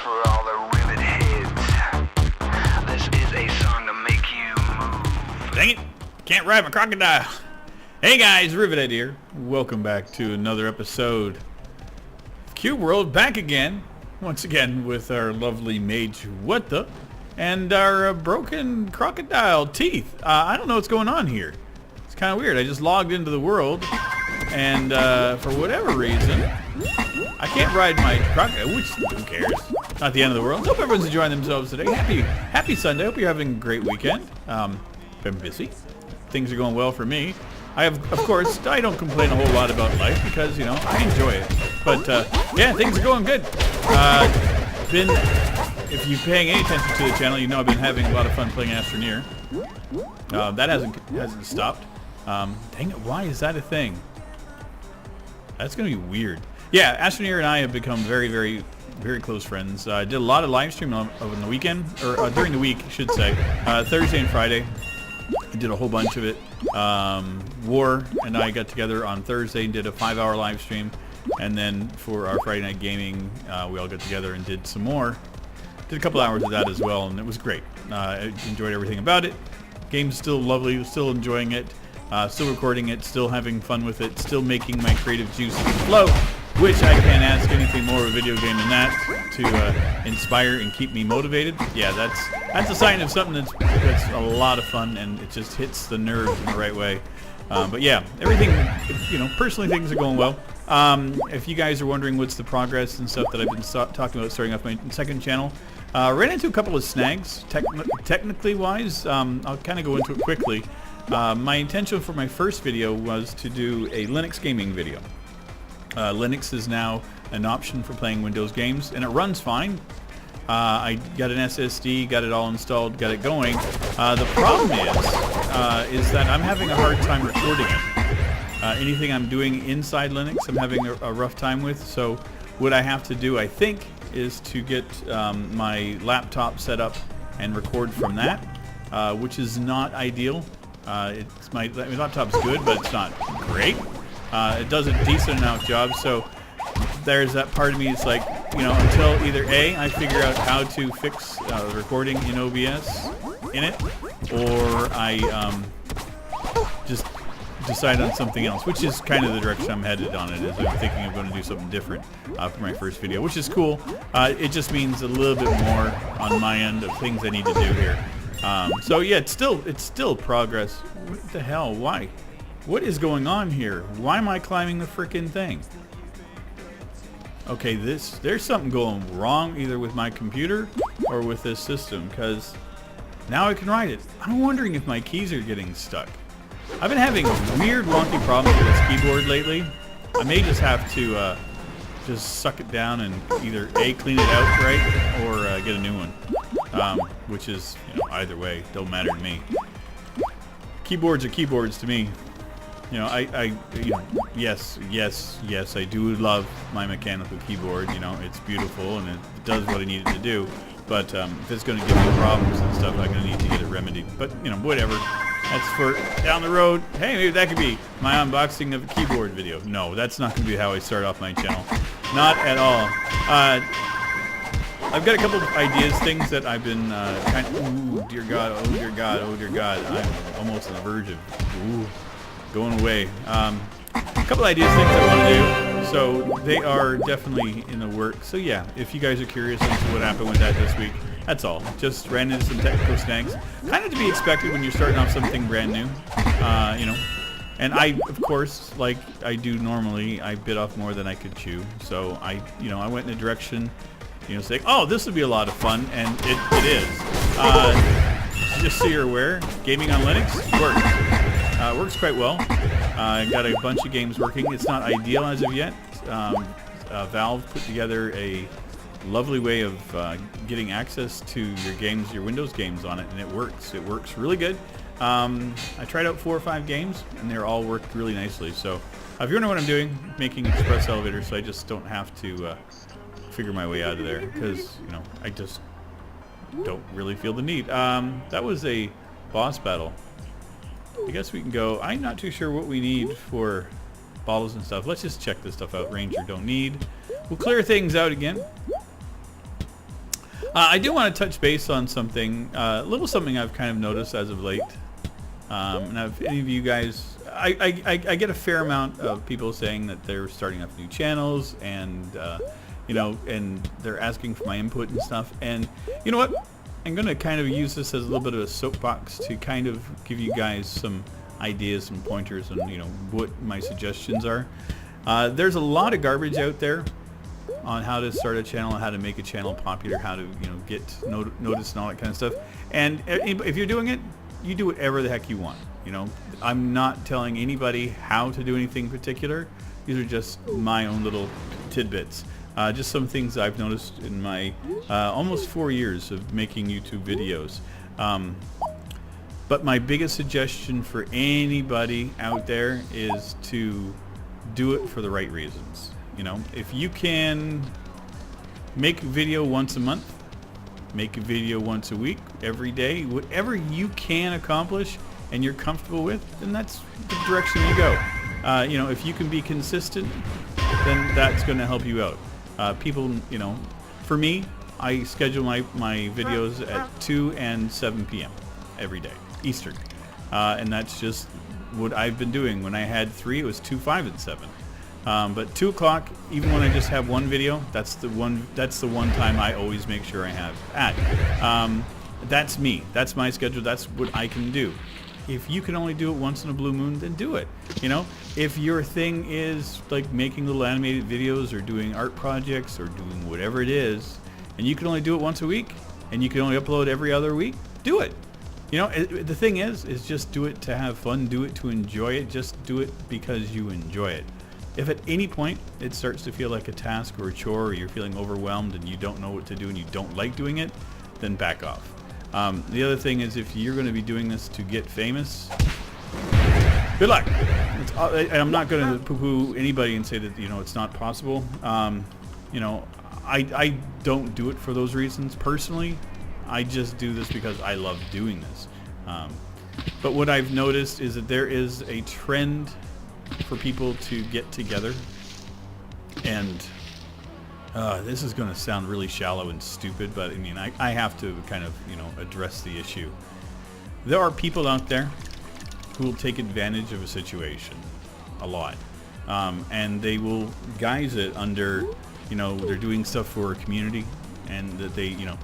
for all the Rivet heads. This is a song to make you move. Dang it! Can't ride my crocodile. Hey guys, Rivet here. Welcome back to another episode of Cube World. Back again, once again with our lovely mage What the, and our broken crocodile teeth. I don't know what's going on here. It's kind of weird. I just logged into the world, and for whatever reason, I can't ride my crocodile. Which who cares? Not the end of the world. Hope everyone's enjoying themselves today. Happy Sunday. Hope you're having a great weekend. Been busy. Things are going well for me. Of course, I don't complain a whole lot about life because, you know, I enjoy it. But, yeah, things are going good. If you're paying any attention to the channel, you know I've been having a lot of fun playing Astroneer. That hasn't stopped. Dang it, why is that a thing? That's going to be weird. Yeah, Astroneer and I have become very, very, very close friends. I did a lot of live streaming on the weekend, or during the week, I should say. Thursday and Friday. I did a whole bunch of it. War and I got together on Thursday and did a 5-hour live stream, and then for our Friday night gaming, we all got together and did some more. Did a couple hours of that as well, and it was great. I enjoyed everything about it. Game's still lovely, still enjoying it, still recording it, still having fun with it, still making my creative juices flow, which I can't ask anything more of a video game than that to inspire and keep me motivated. Yeah, that's a sign of something that's a lot of fun, and it just hits the nerve in the right way. But yeah, everything, you know, personally things are going well. If you guys are wondering what's the progress and stuff that I've been talking about starting off my second channel, ran into a couple of snags, technically wise. I'll kind of go into it quickly. My intention for my first video was to do a Linux gaming video. Linux is now an option for playing Windows games, and it runs fine. I got an SSD, got it all installed, got it going. The problem is that I'm having a hard time recording it. Anything I'm doing inside Linux, I'm having a rough time with. So what I have to do, I think, is to get my laptop set up and record from that, which is not ideal. My laptop's good, but it's not great. It does a decent enough job, so there's that part of me. It's like, you know, until either A, I figure out how to fix recording in OBS in it, or I just decide on something else, which is kind of the direction I'm headed on it. Is I'm thinking I'm going to do something different for my first video, which is cool. It just means a little bit more on my end of things I need to do here. So yeah, it's still progress. What the hell? Why? What is going on here? Why am I climbing the frickin' thing? Okay, there's something going wrong either with my computer or with this system, because now I can ride it. I'm wondering if my keys are getting stuck. I've been having weird wonky problems with this keyboard lately. I may just have to just suck it down and either A, clean it out right, or get a new one. Which is, you know, either way, don't matter to me. Keyboards are keyboards to me. You know, you know, yes, I do love my mechanical keyboard. You know, it's beautiful and it does what I need it to do. But if it's going to give me problems and stuff, I'm going to need to get it remedied. But, you know, whatever. That's for down the road. Hey, maybe that could be my unboxing of a keyboard video. No, that's not going to be how I start off my channel. Not at all. I've got a couple of ideas, things that I've been kind of, ooh, dear God, oh dear God, oh dear God. I'm almost on the verge of, ooh, going away. A couple ideas, things I want to do, so they are definitely in the works. So yeah, if you guys are curious as to what happened with that this week, that's all. Just ran into some technical snags, kind of to be expected when you're starting off something brand new, you know. And I, of course, like I do normally, I bit off more than I could chew. So I went in a direction, you know, saying, oh, this would be a lot of fun, and it is. Just so you're aware, gaming on Linux works. Works quite well. Got a bunch of games working. It's not ideal as of yet. Valve put together a lovely way of getting access to your games, your Windows games on it, and it works. It works really good. I tried out 4 or 5 games, and they're all worked really nicely. So if you wonder what I'm doing, making express elevators, so I just don't have to figure my way out of there, because, you know, I just don't really feel the need. That was a boss battle. I guess we can go. I'm not too sure what we need for bottles and stuff. Let's just check this stuff out. Ranger don't need. We'll clear things out again. I do want to touch base on something, a little something I've kind of noticed as of late. And if any of you guys, I get a fair amount of people saying that they're starting up new channels, and you know, and they're asking for my input and stuff. And you know what? I'm going to kind of use this as a little bit of a soapbox to kind of give you guys some ideas and pointers on, you know, what my suggestions are. There's a lot of garbage out there on how to start a channel, how to make a channel popular, how to, you know, get noticed and all that kind of stuff. And if you're doing it, you do whatever the heck you want. You know, I'm not telling anybody how to do anything particular. These are just my own little tidbits. Just some things I've noticed in my almost 4 years of making YouTube videos. But my biggest suggestion for anybody out there is to do it for the right reasons. You know, if you can make a video once a month, make a video once a week, every day, whatever you can accomplish and you're comfortable with, then that's the direction you go. You know, if you can be consistent, then that's going to help you out. People, you know, for me, I schedule my videos at 2 and 7 p.m. every day, Eastern. And that's just what I've been doing. When I had 3, it was 2, 5, and 7. But 2 o'clock, even when I just have one video, that's the one time I always make sure I have at. That's me. That's my schedule. That's what I can do. If you can only do it once in a blue moon, then do it. You know, if your thing is like making little animated videos or doing art projects or doing whatever it is, and you can only do it once a week, and you can only upload every other week, do it. You know, the thing is just do it to have fun, do it to enjoy it, just do it because you enjoy it. If at any point it starts to feel like a task or a chore, or you're feeling overwhelmed and you don't know what to do and you don't like doing it, then back off. The other thing is, if you're going to be doing this to get famous, good luck. I'm not going to poo-poo anybody and say that, you know, it's not possible. You know, I don't do it for those reasons personally. I just do this because I love doing this. But what I've noticed is that there is a trend for people to get together, and this is going to sound really shallow and stupid, but I mean, I have to kind of, you know, address the issue. There are people out there who will take advantage of a situation a lot, and they will guise it under, you know, they're doing stuff for a community, and that they, you know,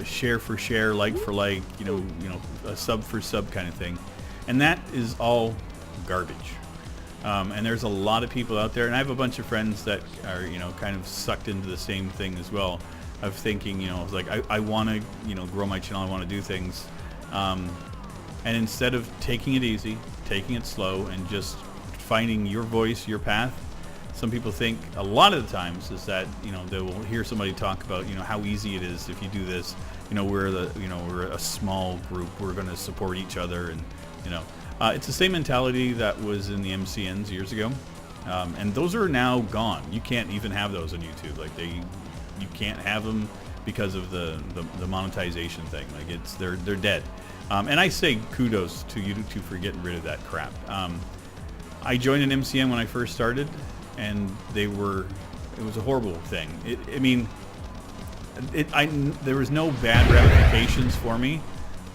share for share, like for like, you know, a sub for sub kind of thing, and that is all garbage. And there's a lot of people out there, and I have a bunch of friends that are, you know, kind of sucked into the same thing as well, of thinking, you know, like I want to, you know, grow my channel, I want to do things, and instead of taking it easy, taking it slow, and just finding your voice, your path, some people think a lot of the times is that, you know, they will hear somebody talk about, you know, how easy it is if you do this, you know, we're a small group, we're going to support each other, and, you know. It's the same mentality that was in the MCNs years ago, and those are now gone. You can't even have those on YouTube. Like you can't have them because of the monetization thing. Like they're dead. And I say kudos to YouTube for getting rid of that crap. I joined an MCN when I first started, and it was a horrible thing. There was no bad ramifications for me,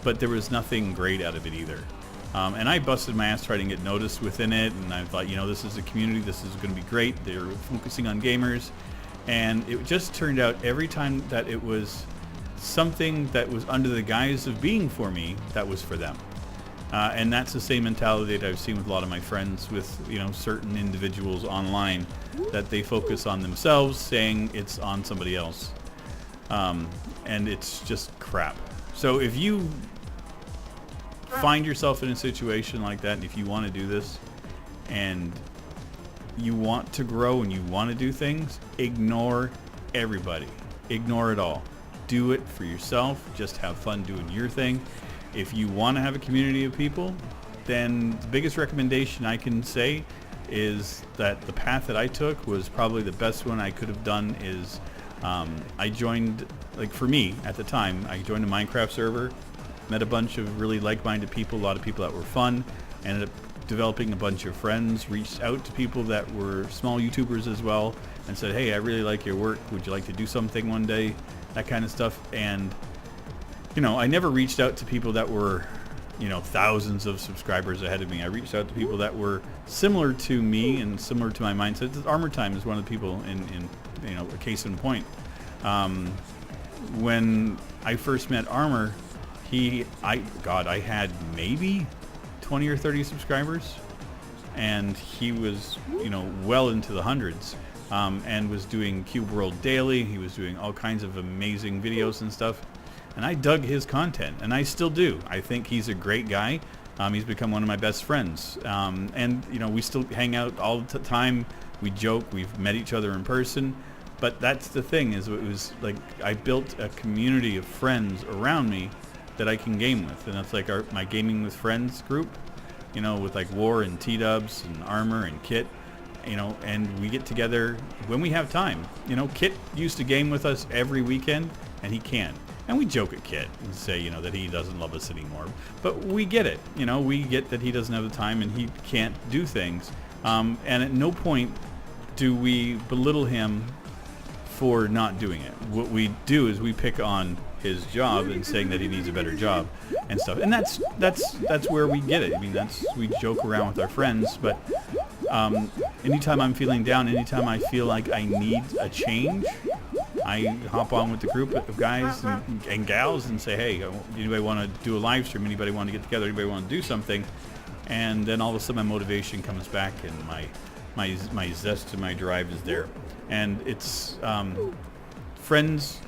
but there was nothing great out of it either. And I busted my ass trying to get noticed within it, and I thought, you know, this is a community, this is going to be great, they're focusing on gamers, and it just turned out every time that it was something that was under the guise of being for me, that was for them. And that's the same mentality that I've seen with a lot of my friends, with, you know, certain individuals online, that they focus on themselves, saying it's on somebody else. And it's just crap. So if you find yourself in a situation like that, and if you want to do this and you want to grow and you want to do things, ignore everybody, ignore it all, do it for yourself, just have fun doing your thing. If you want to have a community of people, then the biggest recommendation I can say is that the path that I took was probably the best one I could have done. Is I joined, like for me at the time, I joined a Minecraft server, met a bunch of really like-minded people, a lot of people that were fun, ended up developing a bunch of friends, reached out to people that were small YouTubers as well, and said, hey, I really like your work. Would you like to do something one day? That kind of stuff. And, you know, I never reached out to people that were, you know, thousands of subscribers ahead of me. I reached out to people that were similar to me and similar to my mindset. Armor Time is one of the people in you know, a case in point. When I first met Armor, I had maybe 20 or 30 subscribers, and he was, you know, well into the hundreds, and was doing Cube World Daily. He was doing all kinds of amazing videos and stuff, and I dug his content, and I still do. I think he's a great guy. He's become one of my best friends, and you know, we still hang out all the time. We joke. We've met each other in person. But that's the thing, is it was like I built a community of friends around me that I can game with, and that's like my Gaming with Friends group, you know, with like War and T-Dubs and Armor and Kit, you know, and we get together when we have time. You know, Kit used to game with us every weekend, and he can't. And we joke at Kit and say, you know, that he doesn't love us anymore. But we get it, you know, we get that he doesn't have the time and he can't do things. And at no point do we belittle him for not doing it. What we do is we pick on his job and saying that he needs a better job and stuff. And that's where we get it. I mean, we joke around with our friends, but anytime I'm feeling down, anytime I feel like I need a change, I hop on with the group of guys and gals and say, hey, anybody want to do a live stream? Anybody want to get together? Anybody want to do something? And then all of a sudden my motivation comes back, and my zest and my drive is there. And it's friends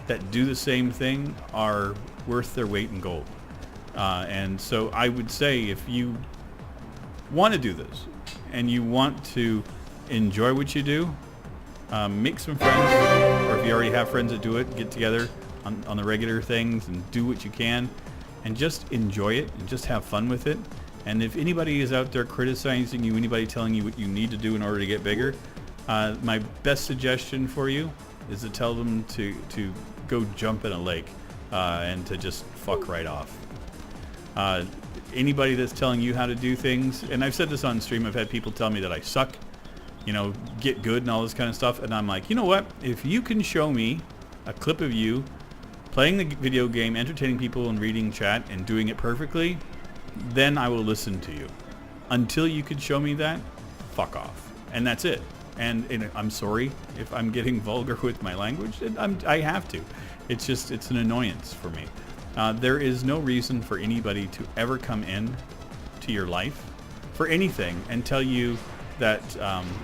that do the same thing are worth their weight in gold. And so I would say, if you want to do this and you want to enjoy what you do, make some friends, or if you already have friends that do it, get together on the regular things and do what you can and just enjoy it and just have fun with it. And if anybody is out there criticizing you, anybody telling you what you need to do in order to get bigger, my best suggestion for you is to tell them to go jump in a lake and to just fuck right off. Anybody that's telling you how to do things, and I've said this on stream, I've had people tell me that I suck, you know, get good and all this kind of stuff, and I'm like, you know what? If you can show me a clip of you playing the video game, entertaining people and reading chat and doing it perfectly, then I will listen to you. Until you could show me that, fuck off. And that's it. And I'm sorry if I'm getting vulgar with my language. I have to. It's an annoyance for me. There is no reason for anybody to ever come in to your life for anything and tell you that,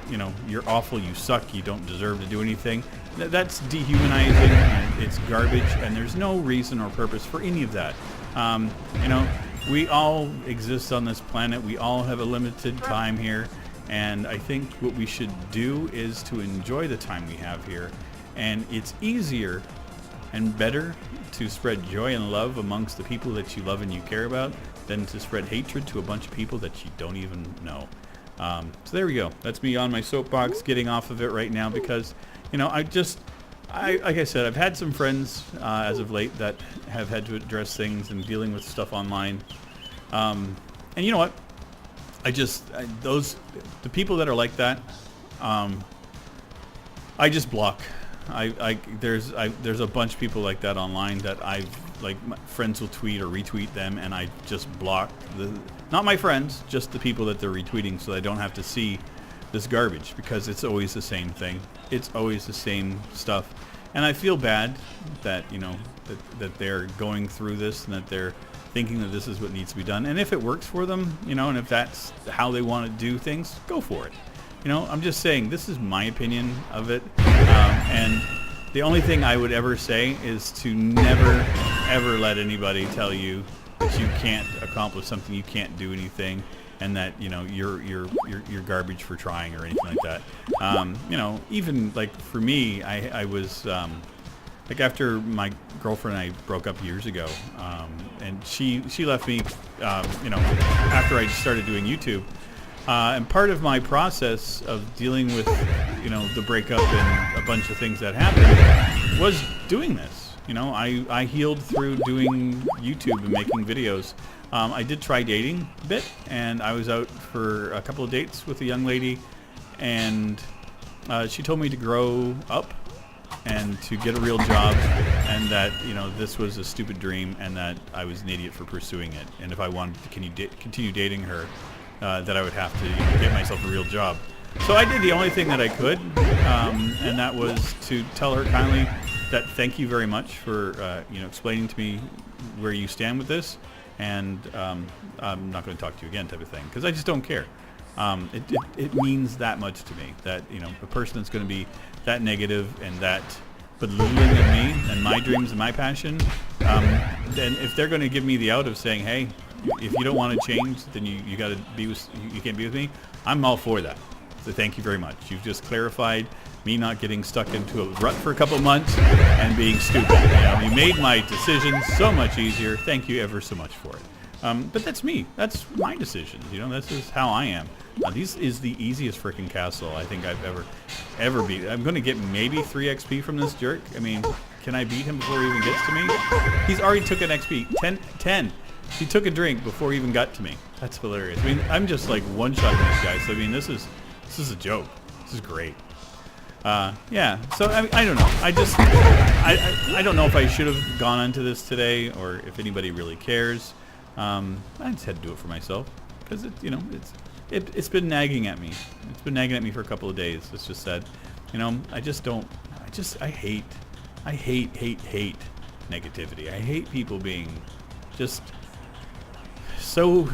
you know, you're awful, you suck, you don't deserve to do anything. That's dehumanizing, and it's garbage, and there's no reason or purpose for any of that. You know, we all exist on this planet. We all have a limited time here. And I think what we should do is to enjoy the time we have here. And it's easier and better to spread joy and love amongst the people that you love and you care about than to spread hatred to a bunch of people that you don't even know. So there we go. That's me on my soapbox, getting off of it right now because, you know, like I said, I've had some friends as of late that have had to address things and dealing with stuff online. And you know what? The people that are like that, I just block. There's a bunch of people like that online that my friends will tweet or retweet them, and I just block not my friends, just the people that they're retweeting, so I don't have to see this garbage, because it's always the same thing. It's always the same stuff, and I feel bad that, you know, that they're going through this and that they're thinking that this is what needs to be done. And if it works for them, you know, and if that's how they want to do things, go for it. You know, I'm just saying, this is my opinion of it. And the only thing I would ever say is to never, ever let anybody tell you that you can't accomplish something, you can't do anything, and that, you know, you're garbage for trying or anything like that. You know, even like for me, I was like, after my girlfriend and I broke up years ago, and she left me, you know, after I started doing YouTube. And part of my process of dealing with, you know, the breakup and a bunch of things that happened was doing this. You know, I healed through doing YouTube and making videos. I did try dating a bit, and I was out for a couple of dates with a young lady, and she told me to grow up and to get a real job, and that, you know, this was a stupid dream and that I was an idiot for pursuing it. And if I wanted to continue dating her, that I would have to, you know, get myself a real job. So I did the only thing that I could, and that was to tell her kindly that thank you very much for, you know, explaining to me where you stand with this, and I'm not going to talk to you again, type of thing, because I just don't care. It means that much to me that, you know, a person that's going to be that negative and that belittling of me and my dreams and my passion, then if they're going to give me the out of saying, hey, if you don't want to change, then you got to be with, you can't be with me, I'm all for that. So thank you very much. You've just clarified me not getting stuck into a rut for a couple of months and being stupid. You know, you made my decision so much easier. Thank you ever so much for it. But that's me. That's my decisions. You know, this is how I am. This is the easiest freaking castle I think I've ever beat. I'm going to get maybe 3 XP from this jerk. I mean, can I beat him before he even gets to me? He's already took an XP. 10. He took a drink before he even got to me. That's hilarious. I mean, I'm just like one-shotting this guy. So, I mean, this is a joke. This is great. Yeah, so I don't know. I don't know if I should have gone onto this today or if anybody really cares. I just had to do it for myself because you know, it's been nagging at me. It's been nagging at me for a couple of days. It's just that, you know, I hate negativity. I hate people being just so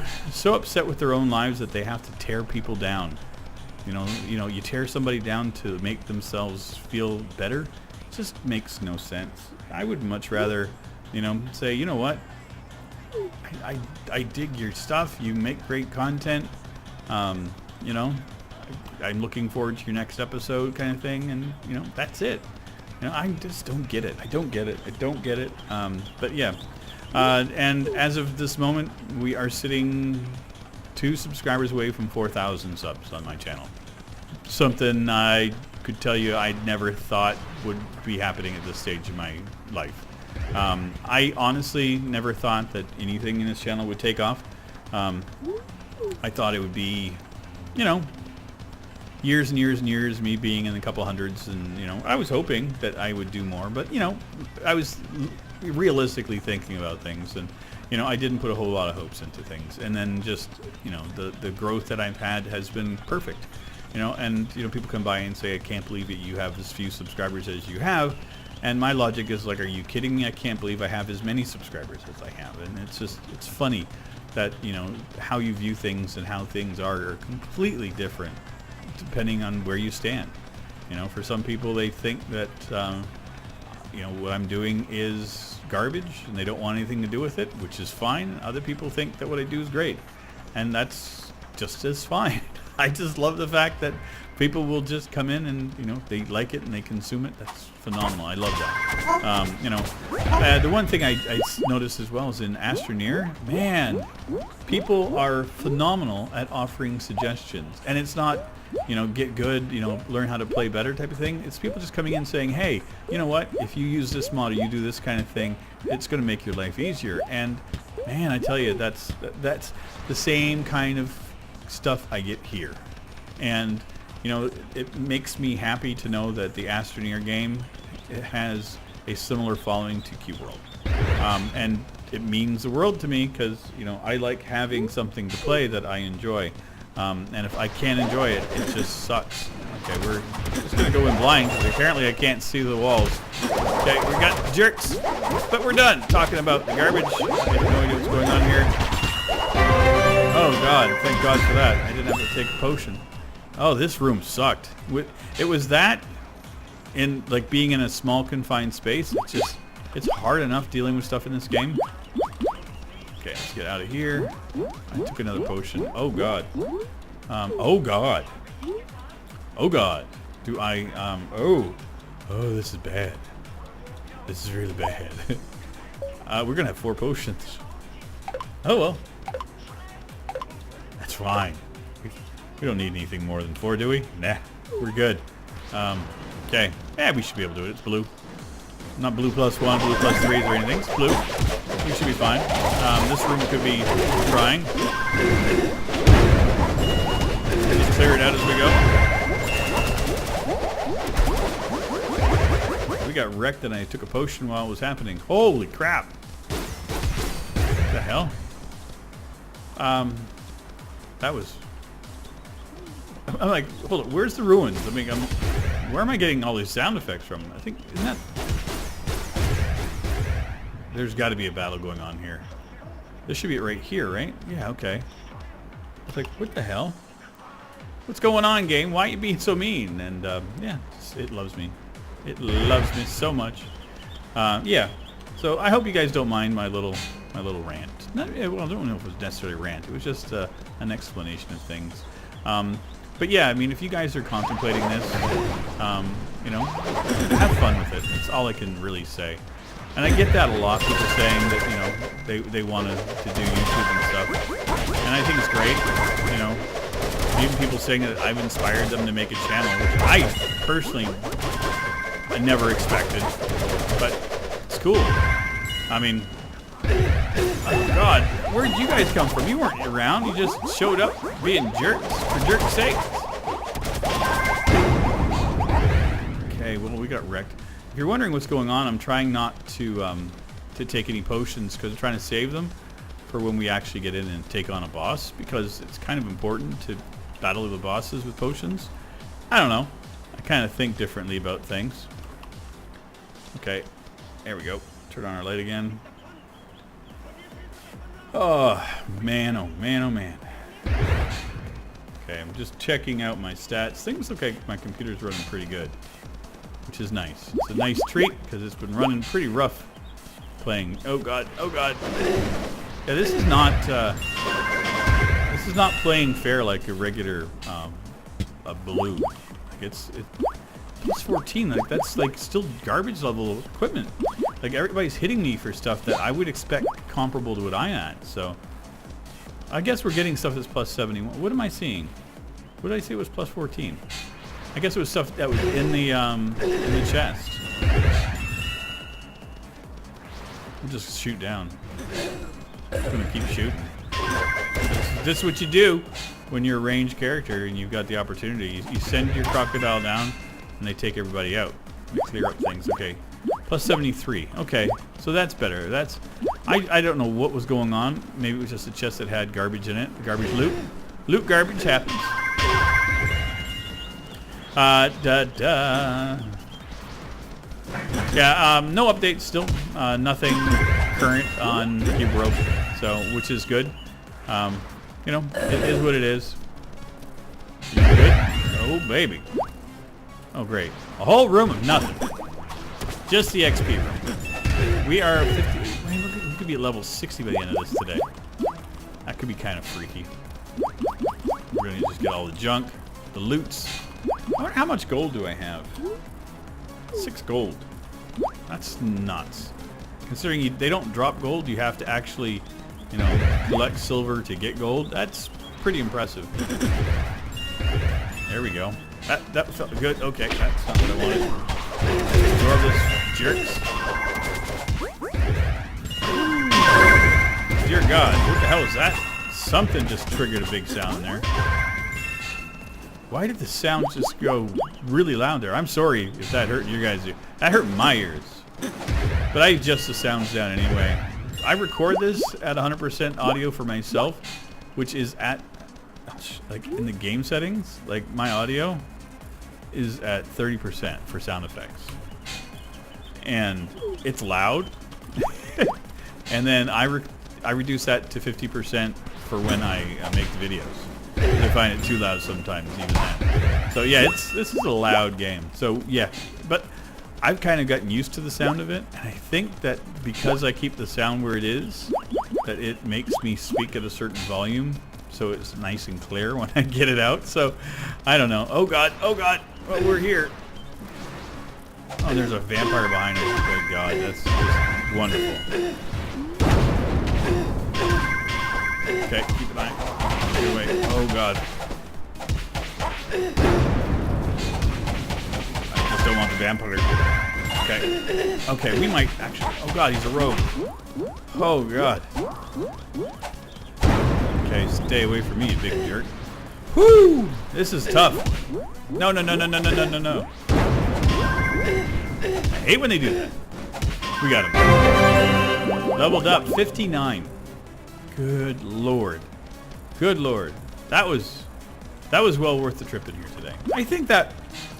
upset with their own lives that they have to tear people down. You know, you tear somebody down to make themselves feel better. It just makes no sense. I would much rather, you know, say, you know what? I dig your stuff. You make great content. You know, I'm looking forward to your next episode, kind of thing. And you know, that's it. You know, I just don't get it. I don't get it. But yeah. And as of this moment, we are sitting 2 subscribers away from 4,000 subs on my channel. Something I could tell you I never thought would be happening at this stage of my life. I honestly never thought that anything in this channel would take off. I thought it would be, you know, years and years and years, me being in a couple hundreds, and, you know, I was hoping that I would do more, but, you know, I was realistically thinking about things, and, you know, I didn't put a whole lot of hopes into things. And then just, you know, the growth that I've had has been perfect. You know, and, you know, people come by and say, I can't believe that you have as few subscribers as you have. And my logic is like, are you kidding me? I can't believe I have as many subscribers as I have. And it's just, it's funny that, you know, how you view things and how things are completely different depending on where you stand. You know, for some people, they think that, you know, what I'm doing is garbage and they don't want anything to do with it, which is fine. Other people think that what I do is great, and that's just as fine. I just love the fact that people will just come in and, you know, they like it and they consume it. That's phenomenal. I love that. You know, the one thing I noticed as well is in Astroneer, man, people are phenomenal at offering suggestions. And it's not, you know, get good, you know, learn how to play better type of thing. It's people just coming in saying, hey, you know what, if you use this model, you do this kind of thing, it's going to make your life easier. And man, I tell you, that's the same kind of stuff I get here. And, you know, it makes me happy to know that the Astroneer game, it has a similar following to Cube World. And it means the world to me because, you know, I like having something to play that I enjoy. And if I can't enjoy it, it just sucks. Okay, we're just going to go in blind because apparently I can't see the walls. Okay, we got jerks, but we're done talking about the garbage. I have no idea what's going on here. Oh God, thank God for that. I didn't have to take a potion. Oh, this room sucked. It was that, in like being in a small confined space, it's hard enough dealing with stuff in this game. Okay, let's get out of here. I took another potion. Oh God. Oh God. Oh God. Do I, oh, this is bad. This is really bad. We're gonna have 4 potions. Oh well. That's fine. We don't need anything more than 4, do we? Nah, we're good. Okay. Yeah, we should be able to do it. It's blue. Not blue plus 1, blue plus 3s or anything. It's blue. We should be fine. This room could be trying. Just clear it out as we go. We got wrecked and I took a potion while it was happening. Holy crap. What the hell? That was... I'm like, hold on, where's the ruins? I mean, where am I getting all these sound effects from? I think, isn't that... There's got to be a battle going on here. This should be it right here, right? Yeah, okay. It's like, what the hell? What's going on, game? Why are you being so mean? And, yeah, it loves me. It loves me so much. Yeah, so I hope you guys don't mind my little rant. Well, I don't know if it was necessarily a rant. It was just an explanation of things. But yeah, I mean, if you guys are contemplating this, you know, have fun with it. That's all I can really say. And I get that a lot, people saying that, you know, they want to do YouTube and stuff. And I think it's great, you know. Even people saying that I've inspired them to make a channel, which I personally never expected. But it's cool. I mean, oh God, where did you guys come from? You weren't around. You just showed up being jerks for jerk's sake. Okay, well, we got wrecked. If you're wondering what's going on, I'm trying not to take any potions because I'm trying to save them for when we actually get in and take on a boss, because it's kind of important to battle the bosses with potions. I don't know. I kind of think differently about things. Okay, there we go. Turn on our light again. Oh, man, oh, man, oh, man. Okay, I'm just checking out my stats. Things look like my computer's running pretty good, which is nice. It's a nice treat because it's been running pretty rough playing. Oh God, oh God. Yeah, this is not playing fair like a regular a blue. Like it's plus 14. Like that's like still garbage level equipment. Like everybody's hitting me for stuff that I would expect comparable to what I'm at. So I guess we're getting stuff that's plus 71. What am I seeing? What did I say was plus 14? I guess it was stuff that was in the chest. We'll just shoot down. I'm gonna keep shooting. This is what you do when you're a ranged character and you've got the opportunity. You send your crocodile down and they take everybody out. We clear up things. Okay. Plus 73. Okay. So that's better. That's... I don't know what was going on. Maybe it was just a chest that had garbage in it. Garbage loot. Loot garbage happens. Yeah, no updates still. Nothing current on Cube Rope, so which is good. You know, it is what it is. You good? Oh baby. Oh great. A whole room of nothing. Just the XP room. We are 50. Man, we could be at level 60 by the end of this today. That could be kind of freaky. We're gonna just get all the junk, the loots. I wonder how much gold do I have? 6 gold. That's nuts. Considering they don't drop gold, you have to actually, you know, collect silver to get gold. That's pretty impressive. There we go. That felt good. Okay, that's not what I wanted. Absorb this, jerks. Dear God, what the hell is that? Something just triggered a big sound there. Why did the sound just go really loud there? I'm sorry if that hurt you guys. That hurt my ears. But I adjust the sounds down anyway. I record this at 100% audio for myself, which is at, like in the game settings, like my audio is at 30% for sound effects. And it's loud. And then I reduce that to 50% for when I make the videos. I find it too loud sometimes, even that. So yeah, this is a loud game. So yeah, but I've kind of gotten used to the sound of it, and I think that because I keep the sound where it is, that it makes me speak at a certain volume, so it's nice and clear when I get it out. So I don't know. Oh God, oh God, oh, we're here. Oh, there's a vampire behind us. Good God, that's just wonderful. Okay, keep an eye. Get away. Oh God. I just don't want the vampire. Okay. Okay, we might actually... Oh, God, he's a rogue. Oh, God. Okay, stay away from me, you big jerk. Whoo! This is tough. No, no, no, no, no, no, no, no, no. I hate when they do that. We got him. Doubled up, 59. Good Lord. Good Lord. That was well worth the trip in here today. I think that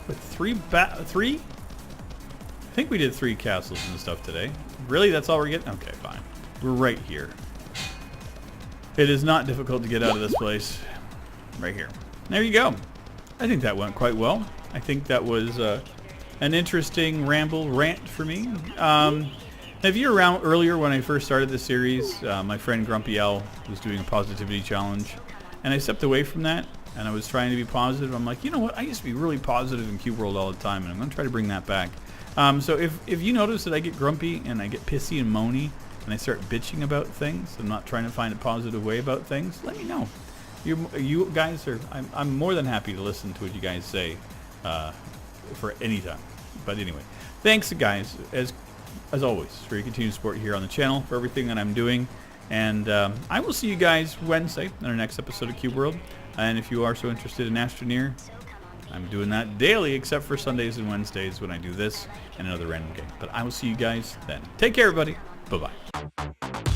with three? I think we did 3 castles and stuff today. Really? That's all we're getting? Okay, fine. We're right here. It is not difficult to get out of this place. Right here. There you go. I think that went quite well. I think that was an interesting rant for me. If you're around earlier when I first started this series, my friend Grumpy L was doing a positivity challenge, and I stepped away from that, and I was trying to be positive. I'm like, you know what? I used to be really positive in Cube World all the time, and I'm going to try to bring that back. So if you notice that I get grumpy and I get pissy and moany, and I start bitching about things, I'm not trying to find a positive way about things, let me know. You guys are, I'm more than happy to listen to what you guys say for any time. But anyway, thanks guys, as always, for your continued support here on the channel, for everything that I'm doing. And I will see you guys Wednesday in our next episode of Cube World. And if you are so interested in Astroneer, I'm doing that daily except for Sundays and Wednesdays when I do this and another random game. But I will see you guys then. Take care, everybody. Bye-bye.